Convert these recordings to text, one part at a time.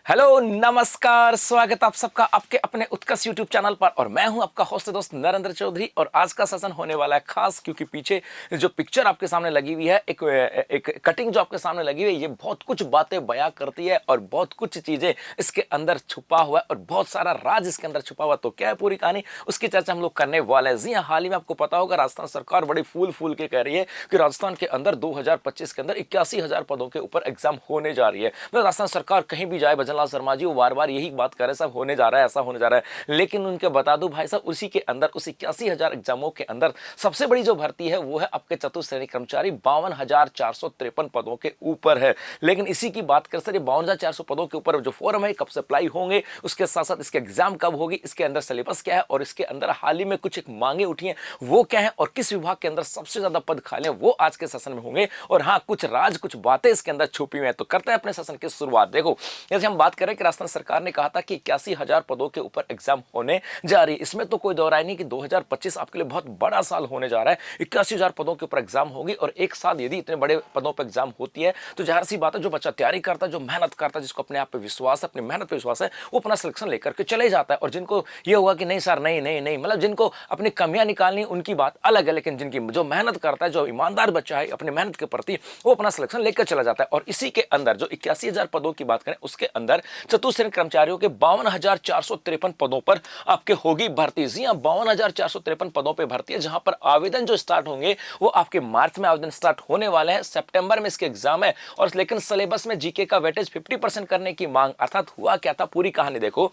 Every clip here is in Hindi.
हेलो नमस्कार, स्वागत आप सबका आपके अपने उत्कर्ष यूट्यूब चैनल पर। और मैं हूं आपका होस्ट दोस्त नरेंद्र चौधरी। और आज का सेशन होने वाला है खास, क्योंकि पीछे जो पिक्चर आपके सामने लगी हुई है, एक कटिंग जो आपके सामने लगी हुई है, ये बहुत कुछ बातें बयां करती है और बहुत कुछ चीजें इसके अंदर छुपा हुआ है और बहुत सारा राज इसके अंदर छुपा हुआ। तो क्या है पूरी कहानी, उसकी चर्चा हम लोग करने वाले हैं। जी हाँ, हाल ही में आपको पता होगा राजस्थान सरकार बड़ी फूल के कह रही है कि राजस्थान के अंदर 2025 के अंदर 81,000 पदों के ऊपर एग्जाम होने जा रही है। राजस्थान सरकार कहीं भी जाए, भजनलाल शर्मा जी वो बार बार यही बात कर रहे हैं, सब होने जा रहा है, ऐसा होने जा रहा है। लेकिन उनके बता दूं भाई साहब, उसी के अंदर उस 81,000 एग्जामों के अंदर सबसे बड़ी जो भर्ती है वो है आपके चतुर्थ श्रेणी कर्मचारी, 52,453 पदों के ऊपर है। लेकिन इसी की बात कर सर, 52,400 पदों के ऊपर जो फॉर्म है कब से अप्लाई होंगे, उसके साथ साथ इसके एग्जाम कब होगी, इसके अंदर सिलेबस क्या है और इसके अंदर हाल ही में कुछ एक मांगे उठी हैं वो क्या है, और किस विभाग के अंदर सबसे ज्यादा पद खाली हैं, वो आज के सेशन में होंगे। और हाँ, कुछ राज, कुछ बातें इसके अंदर छुपी हुई हैं। तो करते हैं अपने सेशन की शुरुआत। देखो, जैसे हम बात करें कि राजस्थान सरकार ने कहा था कि 81,000 पदों के ऊपर एग्जाम होने जा रही है, इसमें तो कोई दो राय नहीं कि 2025 आपके लिए बहुत बड़ा साल होने जा रहा है। 81,000 पदों के ऊपर एग्जाम होगी और एक साथ यदि इतने बड़े पदों पर एग्जाम होती है तो जाहिर सी बात है, जो बच्चा तैयारी करता है, जो मेहनत करता है, जिसको अपने आप पे विश्वास है, अपनी मेहनत पे विश्वास है, वो अपना सिलेक्शन लेकर के चले जाता है। और जिनको ये होगा कि नहीं सर, नहीं नहीं नहीं, मतलब जिनको अपनी कमियां निकालनी, उनकी बात अलग है, लेकिन जिनकी जो मेहनत करता है, जो ईमानदार बच्चा है अपनी मेहनत के प्रति, वो अपना सिलेक्शन लेकर चला जाता है। और इसी के अंदर जो 81,000 पदों की बात करें, उसके अंदर चतुर्थ श्रेणी कर्मचारियों के 52,453 पदों पर आपके होगी भर्ती। जी हां, 52,453 पदों पर भर्ती है, जहां पर आवेदन जो स्टार्ट होंगे वो आपके मार्च में आवेदन स्टार्ट होने वाले हैं, सितंबर में इसके एग्जाम है। और लेकिन सिलेबस में जीके का वेटेज 50% करने की मांग, अर्थात हुआ क्या था, पूरी कहानी देखो।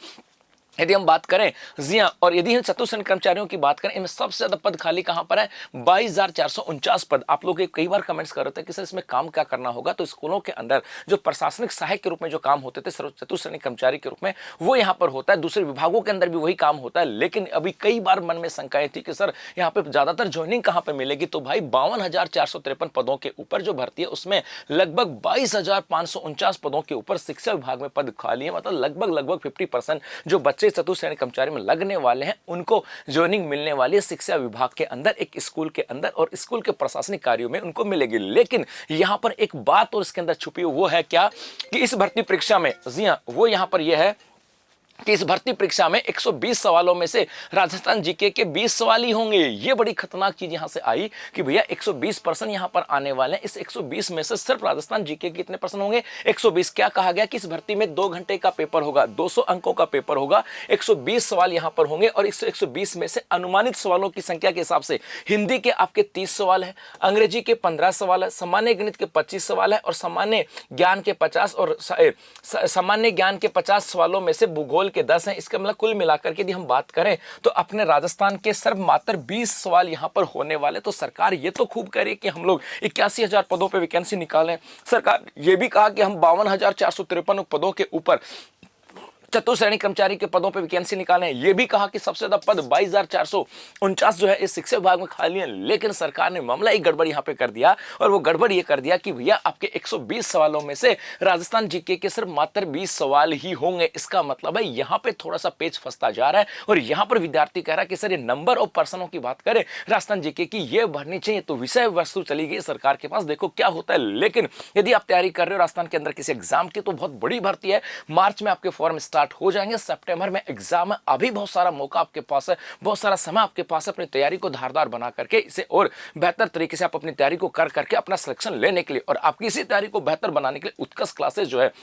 यदि हम बात करें, जी हाँ, और यदि हम चतुर्थ श्रेणी कर्मचारियों की बात करें, इनमें सबसे ज्यादा पद खाली कहां पर है, 22,449 पद। आप लोग कई बार कमेंट्स कर रहे थे कि सर इसमें काम क्या करना होगा, तो स्कूलों के अंदर जो प्रशासनिक सहायक के रूप में जो काम होते थे चतुर्थ श्रेणी कर्मचारी के रूप में, वो यहां पर होता है। दूसरे विभागों के अंदर भी वही काम होता है। लेकिन अभी कई बार मन में शंकाएं थी कि सर यहाँ पे ज्यादातर ज्वाइनिंग कहां पर मिलेगी, तो भाई 52,453 पदों के ऊपर जो भर्ती है उसमें लगभग 22,549 पदों के ऊपर शिक्षा विभाग में पद खाली है। मतलब लगभग 50% जो बच्चे चतुर्थ श्रेणी कर्मचारी में लगने वाले हैं, उनको ज्वाइनिंग मिलने वाली है शिक्षा विभाग के अंदर, एक स्कूल के अंदर, और स्कूल के प्रशासनिक कार्यों में उनको मिलेगी। लेकिन यहां पर एक बात और इसके अंदर छुपी हुई, वो है क्या कि इस भर्ती परीक्षा में, जी हां, वो यहां पर यह है कि इस भर्ती परीक्षा में 120 सवालों में से राजस्थान जीके के 20 सवाल ही होंगे। ये बड़ी खतरनाक चीज यहां से आई कि भैया 120% यहां पर आने वाले हैं। इस 120 में से सिर्फ राजस्थान जीके के कितने परसेंट होंगे, 120। क्या कहा गया कि इस भर्ती में 2 घंटे का पेपर होगा, 200 अंकों का पेपर होगा, 120 सवाल यहां पर होंगे। और इस 120 में से अनुमानित सवालों की संख्या के हिसाब से हिंदी के आपके 30 सवाल है, अंग्रेजी के 15 सवाल है, सामान्य गणित के 25 सवाल है, और सामान्य ज्ञान के 50, और सामान्य ज्ञान के 50 सवालों में से भूगोल के 10 हैं। इसका मतलब कुल मिलाकर के यदि हम बात करें तो अपने राजस्थान के सिर्फ मात्र 20 सवाल यहां पर होने वाले। तो सरकार ये तो खूब कह रही है कि हम लोग 81,000 पदों पे वैकेंसी निकालें। सरकार ये भी कहा कि हम 52,453 पदों के ऊपर चतुर्थ श्रेणी कर्मचारी के पदों पर वैकेंसी निकालें। यह भी कहा कि सबसे ज्यादा पद 22,449 जो है इस शिक्षा विभाग में खाली है। लेकिन सरकार ने मामला एक गड़बड़ यहां पे कर दिया, और वो गड़बड़ ये कर दिया कि भैया आपके 120 सवालों में से राजस्थान जीके के सिर्फ मात्र 20 सवाल ही होंगे। इसका मतलब है यहां पे थोड़ा सा पेच फंसता जा रहा है। और यहां पर विद्यार्थी कह रहा है कि सर ये नंबर ऑफ पर्सनों की बात करें राजस्थान जीके की, ये भरनी चाहिए, तो विषय वस्तु चली गई सरकार के पास, देखो क्या होता है। लेकिन यदि आप तैयारी कर रहे हो राजस्थान के अंदर किसी एग्जाम की, तो बहुत बड़ी भर्ती है। मार्च में आपके फॉर्म स्टार्ट हो जाएंगे, सितंबर में एग्जाम है। अभी बहुत सारा मौका आपके पास है, बहुत सारा समय आपके पास है अपनी तैयारी को धारदार बना करके इसे और बेहतर तरीके से आप अपनी तैयारी को कर करके अपना सिलेक्शन लेने के लिए, और आपकी इसी तैयारी को बेहतर बनाने के लिए उत्कर्ष क्लासेस जो है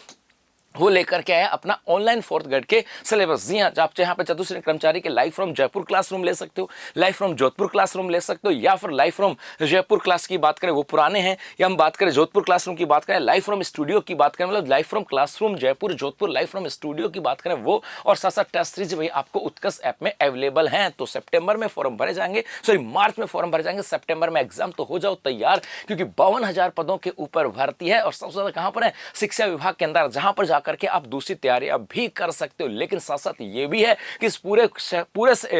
वो लेकर के आया अपना ऑनलाइन 4th ग्रेड के सिलेबस। जी हाँ, आप यहाँ पे चतुर्थ श्रेणी कर्मचारी के लाइव फ्रॉम जयपुर क्लासरूम ले सकते हो, लाइव फ्रॉम जोधपुर क्लासरूम ले सकते हो, या फिर लाइव फ्रॉम जयपुर क्लास की बात करें वो पुराने हैं, या हम बात करें जोधपुर क्लासरूम की बात करें, लाइव फ्रॉम स्टूडियो की बात करें, मतलब live from classroom Jaipur Jodhpur, live from studio की बात करें वो, और साथ साथ टेस्ट सीरीज भाई आपको उत्कर्ष ऐप में अवेलेबल हैं। तो सितंबर में फॉर्म भरे जाएंगे, सॉरी मार्च में फॉर्म भरे जाएंगे, सितंबर में एग्जाम। तो हो जाओ तैयार, क्योंकि 52,000 पदों के ऊपर भर्ती है। और सबसे ज्यादा कहां पर है, शिक्षा विभाग के अंदर, जहां पर जाकर के आप दूसरी तैयारियां भी कर सकते हो। लेकिन साथ साथ ये भी है कि इस पूरे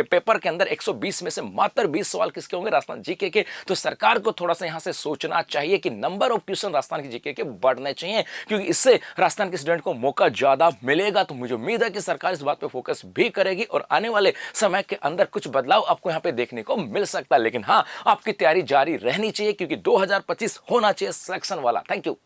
पेपर के अंदर 120 में से मात्र 20 सवाल किसके होंगे, राजस्थान जीके के। तो सरकार को थोड़ा सा यहां से सोचना चाहिए कि नंबर ऑफ क्वेश्चन राजस्थान की जीके के बढ़ने चाहिए, क्योंकि इससे राजस्थान के स्टूडेंट को मौका ज्यादा मिलेगा। तो मुझे उम्मीद है कि सरकार इस बात पे फोकस भी करेगी और आने वाले समय के अंदर कुछ बदलाव आपको यहां पे देखने को मिल सकता है। लेकिन हां, आपकी तैयारी जारी रहनी चाहिए, क्योंकि 2025 होना चाहिए सिलेक्शन वाला। Thank you.